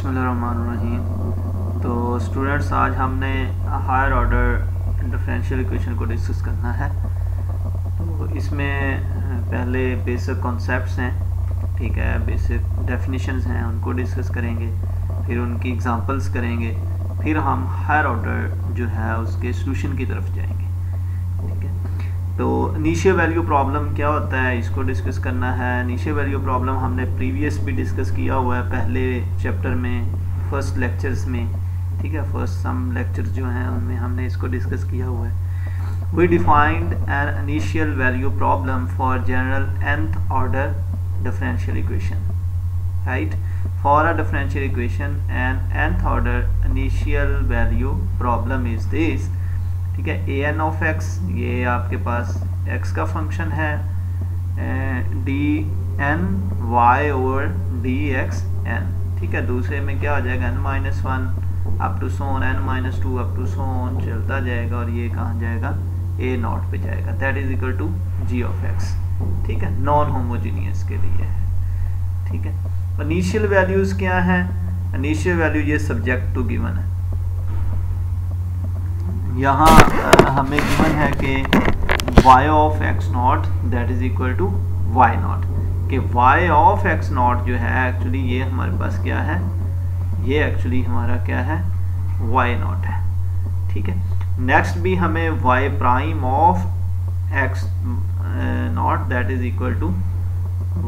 बिस्मिल्लाहिर्रहमानिर्रहीम। तो स्टूडेंट्स, आज हमने हायर ऑर्डर डिफरेंशियल इक्वेशन को डिस्कस करना है। तो इसमें पहले बेसिक कॉन्सेप्ट्स हैं, ठीक है, बेसिक डेफिनेशंस हैं, उनको डिस्कस करेंगे, फिर उनकी एग्जांपल्स करेंगे, फिर हम हायर ऑर्डर जो है उसके सॉल्यूशन की तरफ जाएंगे। ठीक है, तो इनिशियल वैल्यू प्रॉब्लम क्या होता है, इसको डिस्कस करना है। इनिशियल वैल्यू प्रॉब्लम हमने प्रीवियस भी डिस्कस किया हुआ है, पहले चैप्टर में, फर्स्ट लेक्चर्स में। ठीक है, फर्स्ट सम लेक्चर्स जो हैं उनमें हमने इसको डिस्कस किया हुआ है। We defined an initial value problem for general nth order differential equation, right. For a differential equation an nth order initial value problem is this. ठीक है, ए एन ऑफ एक्स, ये आपके पास x का function है, d n y over d x n. ठीक है, दूसरे में क्या हो जाएगा, n-1 up to so on n-2 up to so on चलता जाएगा, और ये कहाँ जाएगा, a नॉट पे जाएगा, that is equal to g of x। ठीक है, नॉन होमोजीनियस के लिए है। ठीक है, इनिशियल वैल्यूज क्या है, इनिशियल वैल्यू ये सब्जेक्ट टू गिवन है। यहाँ हमें गिवन है कि y of x naught that is equal to y naught, कि y ऑफ x नॉट जो है एक्चुअली ये हमारे पास क्या है, ये एक्चुअली हमारा क्या है, y नॉट है। ठीक है, नेक्स्ट भी हमें y prime of x naught that is equal to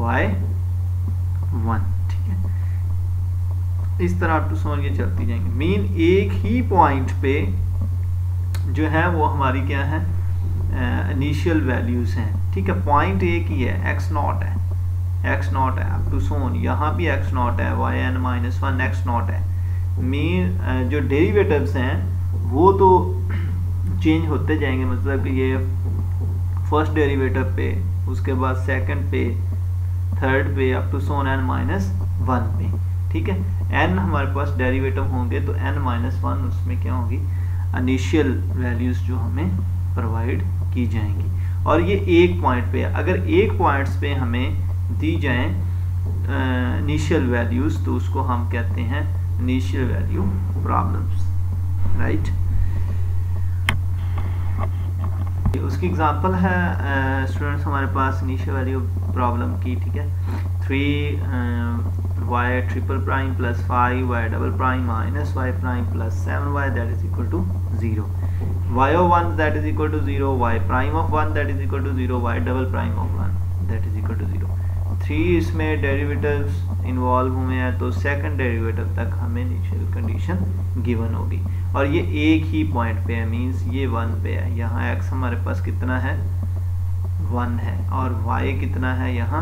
y1। ठीक है, इस तरह अप टू सो ये चलती जाएंगे। मीन एक ही पॉइंट पे जो है वो हमारी क्या है, इनिशियल वैल्यूज हैं। ठीक है, पॉइंट एक ही है, x नॉट है, x नॉट है अप टू सोन, यहाँ भी x नॉट है, yn-1 x नॉट है। मीन जो डेरिवेटिव्स हैं वो तो चेंज होते जाएंगे, मतलब कि ये फर्स्ट डेरिवेटिव पे, उसके बाद सेकंड पे, थर्ड पे, अप टू सोन n-1 पे। ठीक है, n हमारे पास डेरिवेटिव होंगे तो n-1 उसमें क्या होगी, इनिशियल वैल्यूज जो हमें प्रोवाइड की जाएंगी। और ये एक पॉइंट पे है, अगर एक पॉइंट्स पे हमें दी जाएं इनिशियल वैल्यूज तो उसको हम कहते हैं इनिशियल वैल्यू प्रॉब्लम्स, राइट। उसकी एग्जांपल है स्टूडेंट्स हमारे पास इनिशियल वैल्यू प्रॉब्लम की। ठीक है, 3y triple prime plus 5y double prime minus y prime plus 7y that is equal to 0, y of 1 that is equal to 0, y prime of 1 that is equal to 0, y double prime of 1 that is equal to 0। 3 इसमें derivatives involve हुए हैं, तो second derivative तक हमें initial condition given होगी, और ये एक ही पॉइंट पे है, मींस ये 1 पे है। यहाँ x हमारे पास कितना है, 1 है, और y कितना है, यहाँ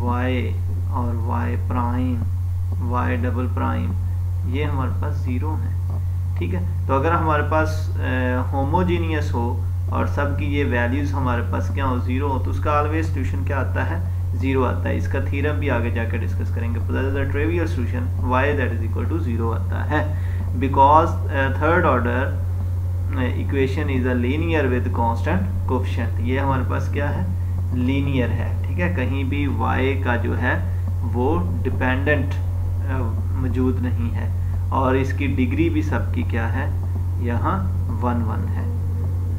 y और y prime, y double prime, ये हमारे पास 0 है। ठीक है, तो अगर हमारे पास होमोजीनियस हो और सब की ये वैल्यूज हमारे पास क्या हो, 0 हो, तो उसका ऑलवेज सॉल्यूशन क्या आता है, 0 आता है। इसका थ्योरम भी आगे जाकर डिस्कस करेंगे। Trivial solution y that is equal to 0 आता है, because third order equation is a linear with constant coefficient. ये हमारे पास क्या है, लीनियर है। ठीक है, कहीं भी y का जो है वो डिपेंडेंट मौजूद नहीं है, और इसकी डिग्री भी सबकी क्या है, यहाँ 1 है,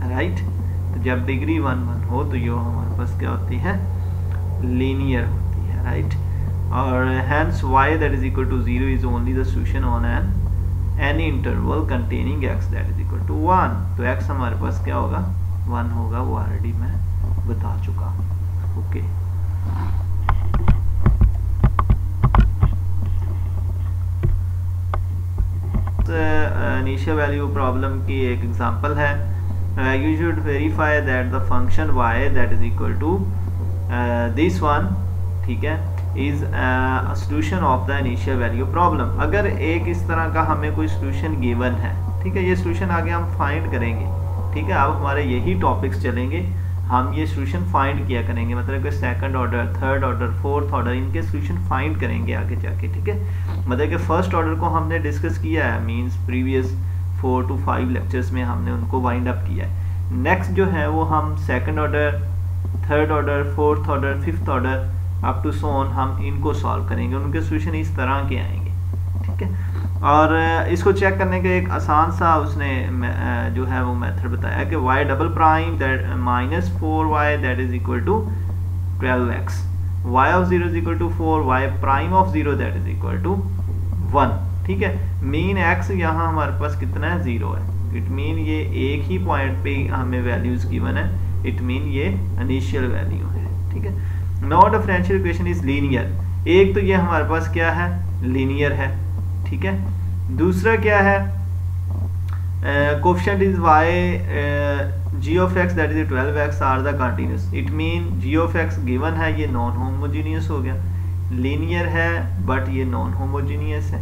राइट। तो जब डिग्री 1 हो तो ये हमारे पास क्या होती है, लीनियर होती है, राइट। और hence y that is equal to 0 is only the solution on any interval containing x that is equal to 1। तो x हमारे पास क्या होगा, 1 होगा, वो ऑलरेडी मैं बता चुका हूँ। ओके, इनिशियल वैल्यू प्रॉब्लम की एक एग्जांपल है। You should verify that the function y that is equal to this one, ठीक है, is a solution of the initial value problem. अगर एक इस तरह का हमें कोई सॉल्यूशन गिवन है, ठीक है, ये सॉल्यूशन आगे हम फाइंड करेंगे। ठीक है, अब हमारे यही टॉपिक्स चलेंगे, हम ये सॉल्यूशन फाइंड किया करेंगे, मतलब कि second order, third order, fourth order, इनके सॉल्यूशन फाइंड करेंगे आगे जाके। ठीक है, मतलब कि फर्स्ट ऑर्डर को हमने डिस्कस किया है, मींस प्रीवियस 4 to 5 लेक्चर्स में हमने उनको वाइंड अप किया है। नेक्स्ट जो है वो हम second order, third order, fourth order, fifth order up to so on हम इनको सॉल्व करेंगे, उनके सॉल्यूशन इस तरह के आएंगे। ठीक है। और इसको चेक करने का एक आसान सा उसने जो है वो मेथड बताया कि y double prime that minus 4y that is equal to 12x, y of 0 is equal to 4, y prime of 0 that is equal to 1, ठीक है। मीन x यहाँ हमारे पास कितना है, 0 है। इट मीन ये एक ही पॉइंट पे हमें वैल्यूज गिवन है, इट मीन ये इनिशियल वैल्यू है, ठीक है। Now differential equation is linear. एक तो ये हमारे पास क्या है, लीनियर है, ठीक है। दूसरा क्या है, coefficient is y g of x that is 12x are the continuous. It mean g of x given है, ये नॉन होमोजीनियस हो गया, लीनियर है बट ये नॉन होमोजीनियस है,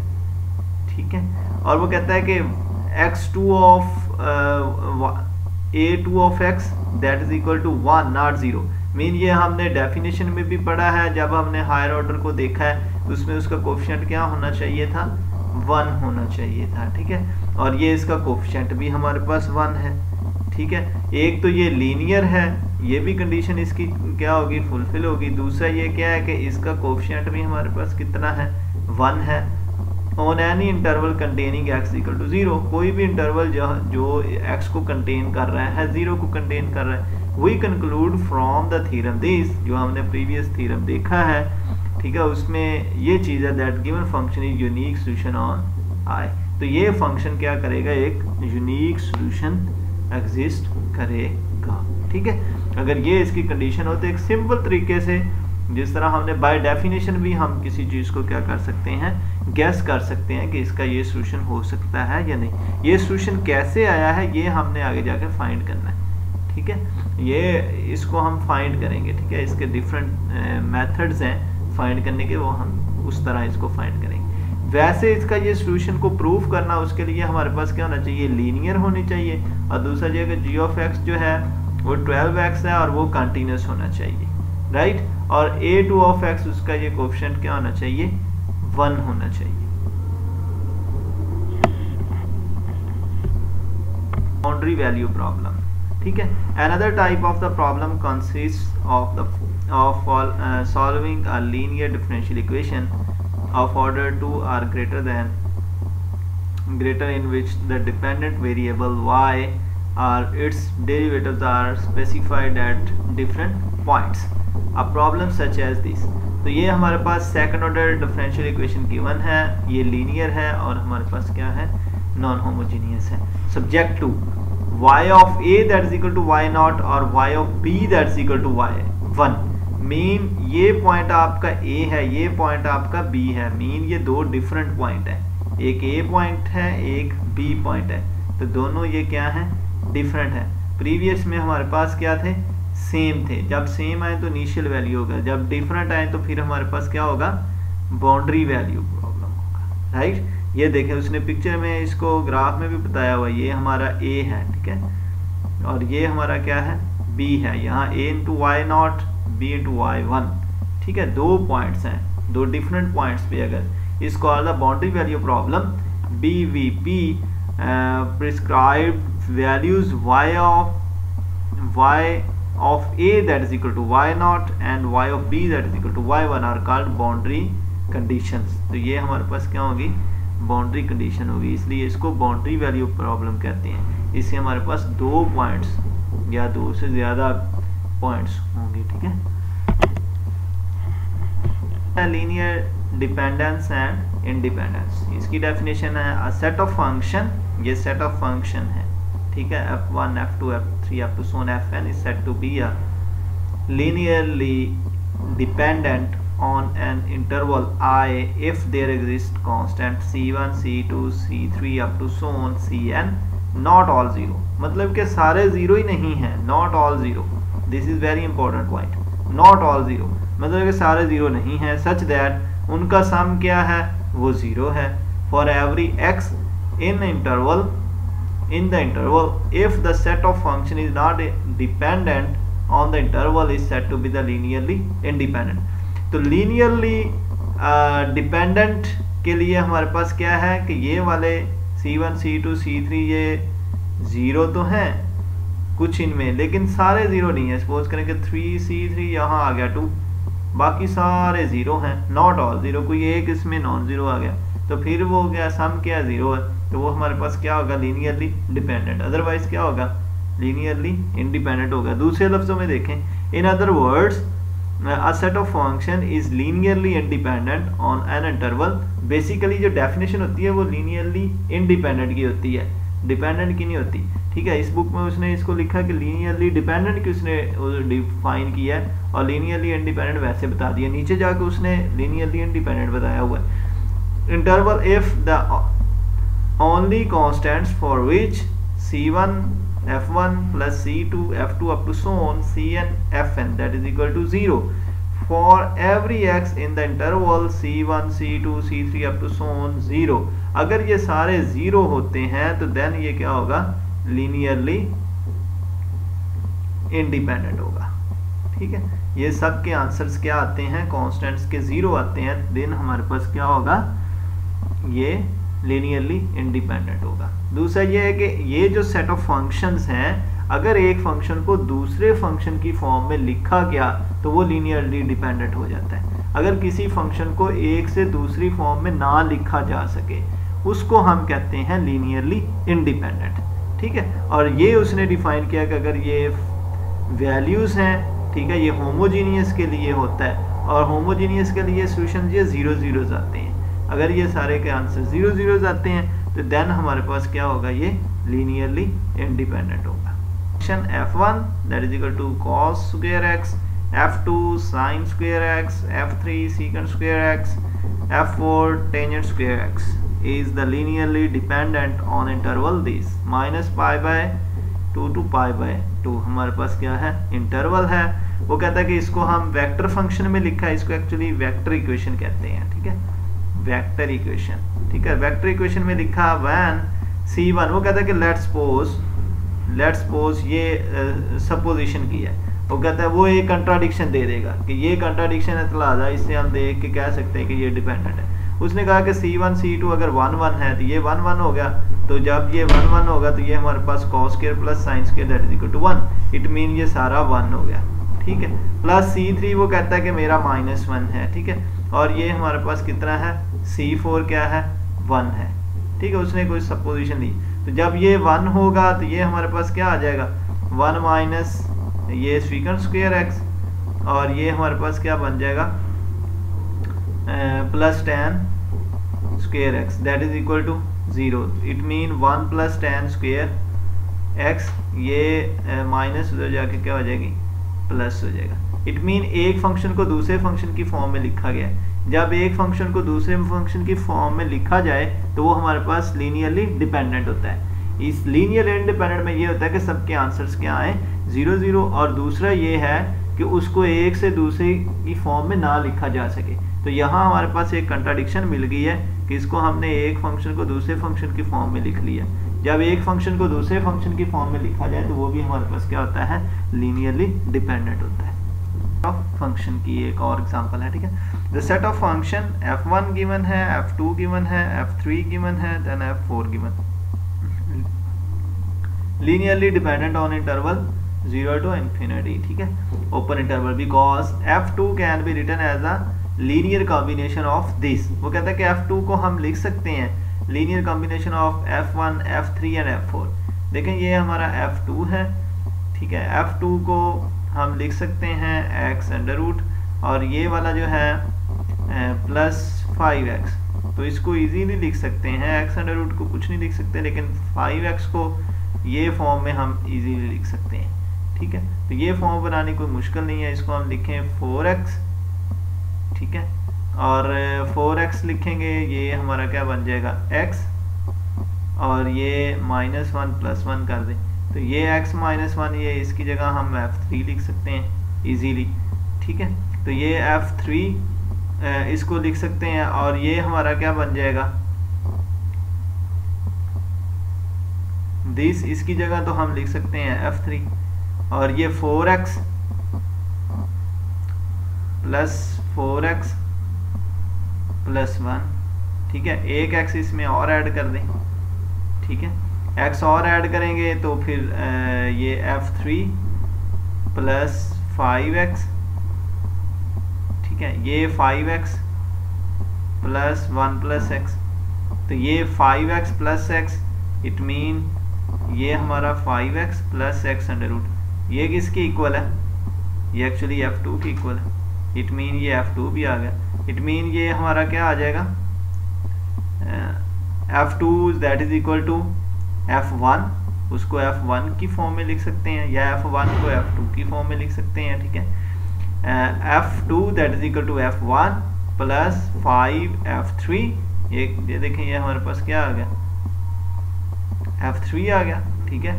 ठीक है। और वो कहता है कि x2 of a2 of x that is equal to 1 not 0। Mean ये हमने डेफिनेशन में भी पढ़ा है, जब हमने हायर ऑर्डर को देखा है उसमें उसका कोएफिशिएंट क्या होना चाहिए था, 1 होना चाहिए था, ठीक है। और ये इसका कोएफिशिएंट भी हमारे पास 1 है, ठीक है। एक तो ये लीनियर है, ये भी कंडीशन इसकी क्या होगी, फुलफिल होगी। दूसरा ये क्या है कि इसका कोएफिशिएंट भी हमारे पास कितना है, 1 है। On any interval containing x equal to 0, कोई भी इंटरवल जो x को कंटेन कर रहा है, 0 को कंटेन कर रहा है। We conclude from the theorem this, जो हमने प्रीवियस थ्योरम देखा है, ठीक है, उसमें ये चीज़ है that given function is unique solution on I। तो ये फंक्शन क्या करेगा, एक यूनिक सॉल्यूशन एग्जिस्ट करेगा, ठीक है। अगर ये इसकी कंडीशन हो तो एक सिंपल तरीके से, जिस तरह हमने बाय डेफिनेशन भी हम किसी चीज़ को क्या कर सकते हैं, गैस कर सकते हैं कि इसका ये सॉल्यूशन हो सकता है या नहीं। ये सॉल्यूशन कैसे आया है ये हमने आगे जाके फाइंड करना है, ठीक है। ये इसको हम फाइंड करेंगे, ठीक है। इसके डिफरेंट मेथड्स हैं फाइंड करने के, वो हम उस तरह इसको फाइंड करेंगे। वैसे इसका ये सॉल्यूशन को प्रूव करना, उसके लिए हमारे पास क्या होना चाहिए, लीनियर होनी चाहिए। और दूसरा ये कि g ऑफ x जो है वो 12x है और वो कंटिन्यूस होना चाहिए, राइट। और a2 ऑफ x उसका ये कोएफिशिएंट क्या होना चाहिए, 1 होना चाहिए। बाउंड्री वैल्यू प्रॉब्लम, ठीक है। Another type of the problem consist of solving a linear differential equation of order 2 are greater in which the dependent variable y or its derivatives are specified at different points. A problem such as this. तो ये हमारे पास second order differential equation given है, ये linear है और हमारे पास क्या है, नॉन होमोजीनियस है। Subject to y of a that is equal to y naught और y of b that is equal to y1। Mean ये पॉइंट आपका A है, ये पॉइंट आपका B है। मीन ये दो डिफरेंट पॉइंट है, एक A पॉइंट है, एक B पॉइंट है। तो दोनों ये क्या है, डिफरेंट है। प्रीवियस में हमारे पास क्या थे, सेम थे। जब सेम आए तो इनिशियल वैल्यू होगा, जब डिफरेंट आए तो फिर हमारे पास क्या होगा, बाउंड्री वैल्यू प्रॉब्लम होगा, राइट। ये देखें उसने पिक्चर में, इसको ग्राफ में भी बताया हुआ, ये हमारा A है, ठीक है, और ये हमारा क्या है, B है। यहाँ A into y not, b into y1, ठीक है। दो पॉइंट्स हैं, दो डिफरेंट पॉइंट्स पे अगर इसको all the boundary value problem BVP prescribed values y of a that is equal to y naught and y of b that is equal to y1 are called boundary conditions। तो ये हमारे पास क्या होगी, boundary condition होगी, इसलिए इसको boundary value problem कहते हैं। इससे हमारे पास दो पॉइंट्स या दो से ज्यादा पॉइंट्स होंगे, ठीक है। लीनियर डिपेंडेंस एंड इंडिपेंडेंस, इसकी डेफिनेशन है अ सेट ऑफ फंक्शन, ये सेट ऑफ फंक्शन है, ठीक है, f1 f2 f3 up to so on fn is said to be a linearly dependent on an interval I if there exist constant c1 c2 c3 up to so on cn not all zero। मतलब कि सारे zero ही नहीं है, not all zero, this is very important point. Not all zero मतलब कि सारे zero नहीं है, सच दैट उनका सम क्या है, वो जीरो है। For every x in the interval if the set of function is not dependent on the interval is said to be the linearly independent. तो लीनियरली डिपेंडेंट के लिए हमारे पास क्या है कि ये वाले c1 c2 c3 ये जीरो तो हैं कुछ इनमें, लेकिन सारे जीरो नहीं है। सपोज करें कि 3c3 यहाँ आ गया 2, बाकी सारे जीरो हैं, नॉट ऑल जीरो। कोई एक इसमें नॉन जीरो आ गया, तो फिर वो क्या सम क्या 0 है, तो वो हमारे पास क्या होगा, लीनियरली डिपेंडेंट। अदरवाइज क्या होगा, लीनियरली इंडिपेंडेंट होगा। दूसरे लफ्जों में देखें, in other words a set of function is linearly independent on an interval। Basically जो डेफिनेशन होती है वो लीनियरली इंडिपेंडेंट की होती है, डिपेंडेंट की नहीं होती। ठीक है, इस बुक में उसने इसको लिखा कि लीनियरली डिपेंडेंट की उसने डिफाइन किया है और लीनियरली इंडिपेंडेंट वैसे बता दिया। नीचे जाके उसने लीनियरली इंडिपेंडेंट बताया हुआ है। Interval if the only constants for which c1 f1 plus c2 f2 up to so on cn fn that is equal to 0 for every x in the interval c1 c2 c3 up to so on 0। अगर ये सारे 0 होते हैं तो then ये क्या होगा, linearly independent होगा। ठीक है, ये सब के आंसर्स क्या आते हैं, कॉन्स्टेंट्स के 0 आते हैं, देन हमारे पास क्या होगा, ये लीनियरली इंडिपेंडेंट होगा। दूसरा ये है कि ये जो सेट ऑफ फंक्शंस हैं, अगर एक फंक्शन को दूसरे फंक्शन की फॉर्म में लिखा गया तो वो लीनियरली डिपेंडेंट हो जाता है। अगर किसी फंक्शन को एक से दूसरी फॉर्म में ना लिखा जा सके उसको हम कहते हैं लीनियरली इंडिपेंडेंट। ठीक है, और ये उसने डिफाइन किया कि अगर ये वैल्यूज हैं, ठीक है, ये होमोजीनियस के लिए होता है और होमोजीनियस के लिए सोल्यूशन ये 0 0 आते हैं। अगर ये सारे के आंसर 0 0 आते हैं तो देन हमारे पास क्या होगा, ये लीनियरली इंडिपेंडेंट होगा। Function f1 that is equal to cos square x, f2 sin square x, f3 secant square x, f4 tangent square x is the linearly dependent on interval this -π/2 to π/2। हमारे पास क्या है, interval है। वो कहता है कि इसको हम वेक्टर फंक्शन में लिखा है, इसको एक्चुअली वेक्टर इक्वेशन कहते हैं। ठीक है, वेक्टर इक्वेशन। ठीक है, वेक्टर इक्वेशन में लिखा व्हेन c1, वो कहता है कि लेट्स सपोज ये सपोजिशन की है, वो कहता है वो एक कंट्राडिक्शन दे देगा कि ये कंट्राडिक्शन है, तलाजा इससे हम देख के कह सकते हैं कि ये डिपेंडेंट है। उसने कहा कि c1 c2 अगर 1 1 है तो ये 1 1 हो गया, तो जब ये 1 1 होगा तो ये हमारे पास cos square plus sin square that is equal to 1, it mean ये सारा 1 हो गया। ठीक है, प्लस c3 वो कहता है कि मेरा -1 है। ठीक है, और ये हमारे पास कितना है, c4 क्या है, 1 है। ठीक है, उसने कोई सपोजिशन ली, तो जब ये 1 होगा तो ये हमारे पास क्या आ जाएगा, 1 माइनस ये सेकंड स्क्वायर x और ये हमारे पास क्या बन जाएगा, plus tan square x that is equal to 0। It mean 1 plus tan square x, ये माइनस उधर जाके क्या हो जाएगी, प्लस हो जाएगा। इट मीन एक फंक्शन को दूसरे फंक्शन की फॉर्म में लिखा गया है। जब एक फंक्शन को दूसरे फंक्शन की फॉर्म में लिखा जाए तो वो हमारे पास लीनियरली डिपेंडेंट होता है। इस लीनियर इंडिपेंडेंट में ये होता है कि सबके आंसर्स क्या आए, 0 0, और दूसरा ये है कि उसको एक से दूसरे की फॉर्म में ना लिखा जा सके। तो यहाँ हमारे पास एक कंट्राडिक्शन मिल गई है कि इसको हमने एक फंक्शन को दूसरे फंक्शन की फॉर्म में लिख लिया। जब एक फंक्शन को दूसरे फंक्शन की फॉर्म में लिखा जाए तो वो भी हमारे पास क्या होता है, लीनियरली डिपेंडेंट होता है। फंक्शन की एक और एग्जांपल है। ठीक है, the set of function f1 given है, f2 गिवन है, f3 गिवन है, then f4 given, linearly dependent on interval 0 to infinity। ठीक है, open interval, because f2 can be written as a linear combination of this. वो कहता है कि f2 को हम लिख सकते हैं linear combination of f1 f3 and f4। देखें ये हमारा f2 है। ठीक है, f2 को हम लिख सकते हैं x अंडर रूट, और ये वाला जो है प्लस 5x, तो इसको इजीली लिख सकते हैं। x अंडर रूट को कुछ नहीं लिख सकते, लेकिन 5x को ये फॉर्म में हम इजीली लिख सकते हैं। ठीक है, तो ये फॉर्म बनानी कोई मुश्किल नहीं है। इसको हम लिखें 4x। ठीक है, और 4x लिखेंगे, ये हमारा क्या बन जाएगा, x, और ये -1 + 1 कर दें तो ये x -1, ये इसकी जगह हम f3 लिख सकते हैं इजीली। ठीक है, तो ये f3 इसको लिख सकते हैं, और ये हमारा क्या बन जाएगा, दिस, इसकी जगह तो हम लिख सकते हैं f3, और ये 4x + 1। ठीक है, एक x इसमें और ऐड कर दें। ठीक है, x और ऐड करेंगे तो फिर ये f3 + 5x। ठीक है, ये 5x + 1 + x, तो ये 5x plus x, it mean ये हमारा 5x plus x under root, ये किसके इक्वल है, ये एक्चुअली f2 के इक्वल है, इट मीन ये f2 भी आ गया, इट मीन ये हमारा क्या आ जाएगा, f2 that is equal to f1, उसको f1 की फॉर्म में लिख सकते हैं या f1 को f2 की फॉर्म में लिख सकते हैं, ठीक है। f2 that is equal to f1 plus 5f3, ये देखें ये हमारे पास क्या आ गया, f3 आ गया, ठीक है।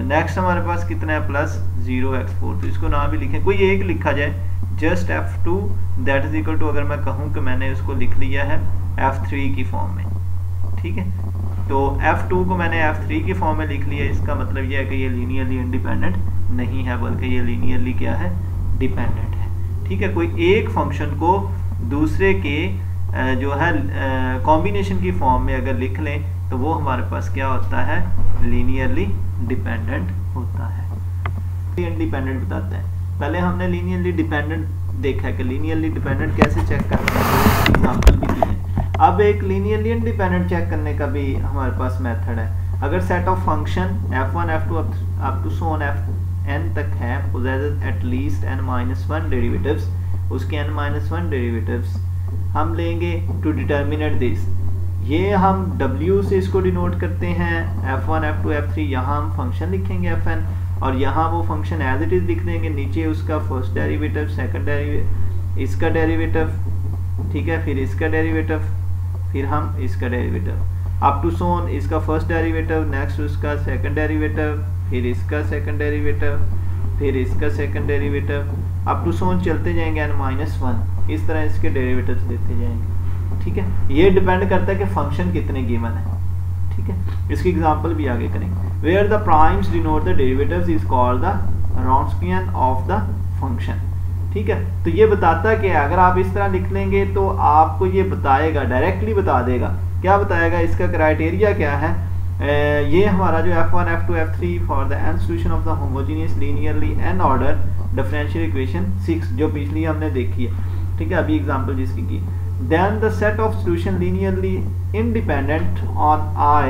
नेक्स्ट हमारे पास कितना है, प्लस 0x4, तो इसको ना भी लिखें, कोई एक लिखा जाए, just f2 that is equal to, अगर मैं कहूँ कि मैंने उसको लिख लिया है f3 की फॉर्म में, ठीक है, तो f2 को मैंने f3 की फॉर्म में लिख लिया, इसका मतलब ये है कि ये लीनियरली इंडिपेंडेंट नहीं है, बल्कि ये लीनियरली क्या है, डिपेंडेंट है, ठीक है। कोई एक फंक्शन को दूसरे के जो है कॉम्बिनेशन की फॉर्म में अगर लिख लें तो वो हमारे पास क्या होता है, लीनियरली डिपेंडेंट होता है। इंडिपेंडेंट बताते हैं, पहले हमने लीनियरली डिपेंडेंट देखा कि लीनियरली डिपेंडेंट कैसे चेक करते हैं, एग्जांपल भी दिए हैं। अब एक लीनियरली इंडिपेंडेंट चेक करने का भी हमारे पास मेथड है। अगर set of function f1 f2 up to so on fn तक है, possesses at least n-1 derivatives, उसके n-1 डेरिवेटिव्स हम लेंगे टू डिटर्मिनेट दिस, ये हम w से इसको डिनोट करते हैं, f1 f2 f3, यहाँ हम फंक्शन लिखेंगे fn, और यहाँ वो फंक्शन एज इट इज लिख देंगे, नीचे उसका फर्स्ट डेरिवेटिव, सेकंड डेरिवेटिव, इसका डेरिवेटिव, ठीक है, फिर इसका डेरिवेटिव, फिर हम इसका डेरिवेटिव, अप टू सोन इसका फर्स्ट डेरिवेटिव, नेक्स्ट उसका सेकंड डेरिवेटिव, फिर इसका सेकंड डेरिवेटिव, फिर इसका सेकंड डेरिवेटिव, अप टू सोन चलते जाएंगे n-1, इस तरह इसके डेरिवेटिव्स लेते जाएंगे, ठीक है। ये डिपेंड करता है कि फंक्शन कितने गिवन है, ठीक है। इसकी एग्जांपल भी आगे करेंगे। Where the primes denote the derivatives is called the Wronskian of the function, ठीक है। तो ये बताता है कि अगर आप इस तरह लिख लेंगे तो आपको ये बताएगा, डायरेक्टली बता देगा, क्या बताएगा, इसका क्राइटेरिया क्या है, ये हमारा जो f1 f2 f3 for the n solution of the homogeneous linearly n order differential equation 6 जो पिछली हमने देखी है, ठीक है, अभी एग्जांपल जिसकी की, then the set of solution linearly independent on I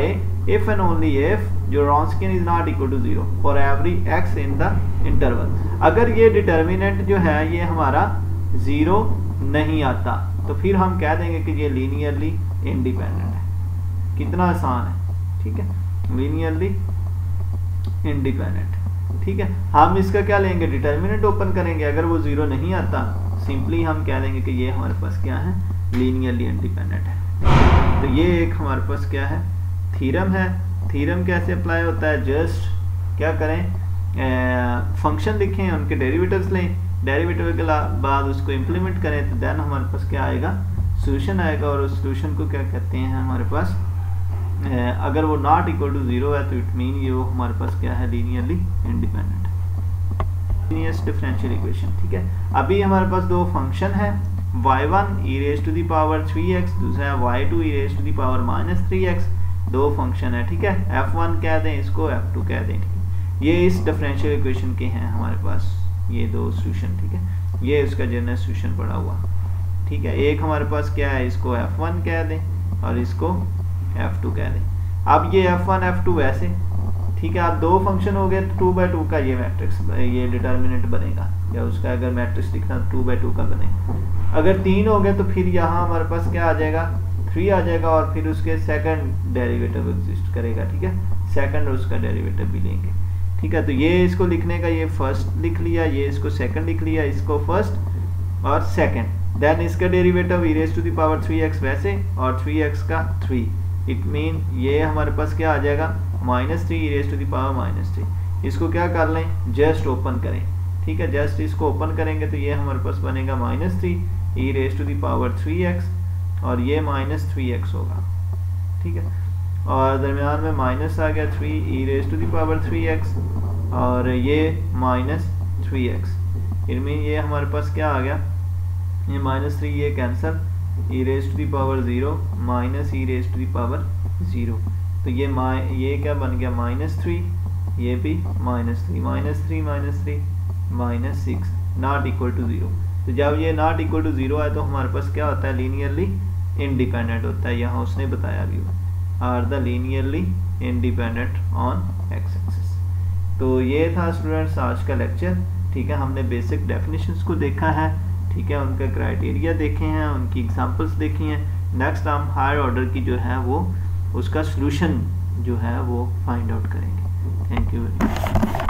if and only if जो Wronskian is not equal to 0 for every x in the interval। अगर ये डिटर्मिनेंट जो है ये हमारा 0 नहीं आता तो फिर हम कह देंगे कि ये लीनियरली इंडिपेंडेंट है। कितना आसान है, ठीक है, लीनियरली इंडिपेंडेंट, ठीक है। हम इसका क्या लेंगे, डिटर्मिनेंट ओपन करेंगे, अगर वो 0 नहीं आता सिंपली हम कह देंगे कि ये हमारे पास क्या है, लीनियरली इंडिपेंडेंट है। तो ये एक हमारे पास क्या है, थ्योरम है। थ्योरम कैसे अप्लाई होता है, जस्ट क्या करें, फंक्शन लिखें, उनके डेरिवेटिव्स लें, डेरिवेटिव के बाद उसको इम्प्लीमेंट करें, तो देन हमारे पास क्या आएगा, सॉल्यूशन आएगा, और उस सॉल्यूशन को क्या कहते हैं हमारे पास, अगर वो नॉट इक्वल टू 0 है तो इट मीन ये वो हमारे पास क्या है, लीनियरली इंडिपेंडेंट है, डिफरेंशियल इक्वेशन, ठीक है। अभी हमारे पास दो फंक्शन है, y1 e raised to the power 3x, दूसरा है y2 e raised to the power -3x, दो फंक्शन है, ठीक है। f1 कह दें इसको, f2 कह दें, ठीक है। ये इस डिफरेंशियल इक्वेशन के हैं हमारे पास ये दो सॉल्यूशन, ठीक है। ये इसका जनरल सॉल्यूशन पड़ा हुआ, ठीक है। एक हमारे पास क्या है, इसको f1 कह दें और इसको f2 कह दें। अब ये f1 f2 वैसे, ठीक है। अब दो फंक्शन हो गए तो 2/2 का ये मैट्रिक्स, ये डिटर्मिनेंट बनेगा, या उसका अगर मैट्रिक्स लिखना तो 2/2 का बनेगा। अगर 3 हो गए तो फिर यहाँ हमारे पास क्या आ जाएगा, 3 आ जाएगा, और फिर उसके सेकंड डेरिवेटिव एग्जिस्ट करेगा, ठीक है, सेकंड उसका डेरिवेटिव भी लेंगे, ठीक है। तो ये इसको लिखने का ये फर्स्ट लिख लिया, ये इसको सेकंड लिख लिया, इसको फर्स्ट और सेकंड, देन इसका derivative e raised to the power 3x वैसे, और 3x का 3, इट मीन ये हमारे पास क्या आ जाएगा, -3 e raised to the power -3। इसको क्या कर लें, जस्ट ओपन करें, ठीक है, जस्ट इसको ओपन करेंगे तो ये हमारे पास बनेगा -3 e raised to the power 3x, और ये -3x होगा, ठीक है, और दरमियान में माइनस आ गया 3 e raised to the power 3x, और ये -3x, इट मीन ये हमारे पास क्या आ गया, ये -3 ये cancel, e raised to the power 0 minus e raised to the power 0, तो ये क्या बन गया, -3, ये भी -3 -6 नॉट इक्वल टू 0। तो जब ये नॉट इक्वल टू 0 है तो हमारे पास क्या होता है, लीनियरली इंडिपेंडेंट होता है, यहाँ उसने बताया भी are the linearly independent on x axis. तो ये था स्टूडेंट्स आज का लेक्चर। ठीक है, हमने बेसिक डेफिनेशंस को देखा है, ठीक है, उनका क्राइटेरिया देखे हैं, उनकी एग्जांपल्स देखी हैं। नेक्स्ट हम हायर ऑर्डर की जो है वो उसका सॉल्यूशन जो है वो फाइंड आउट करेंगे। Thank you very much.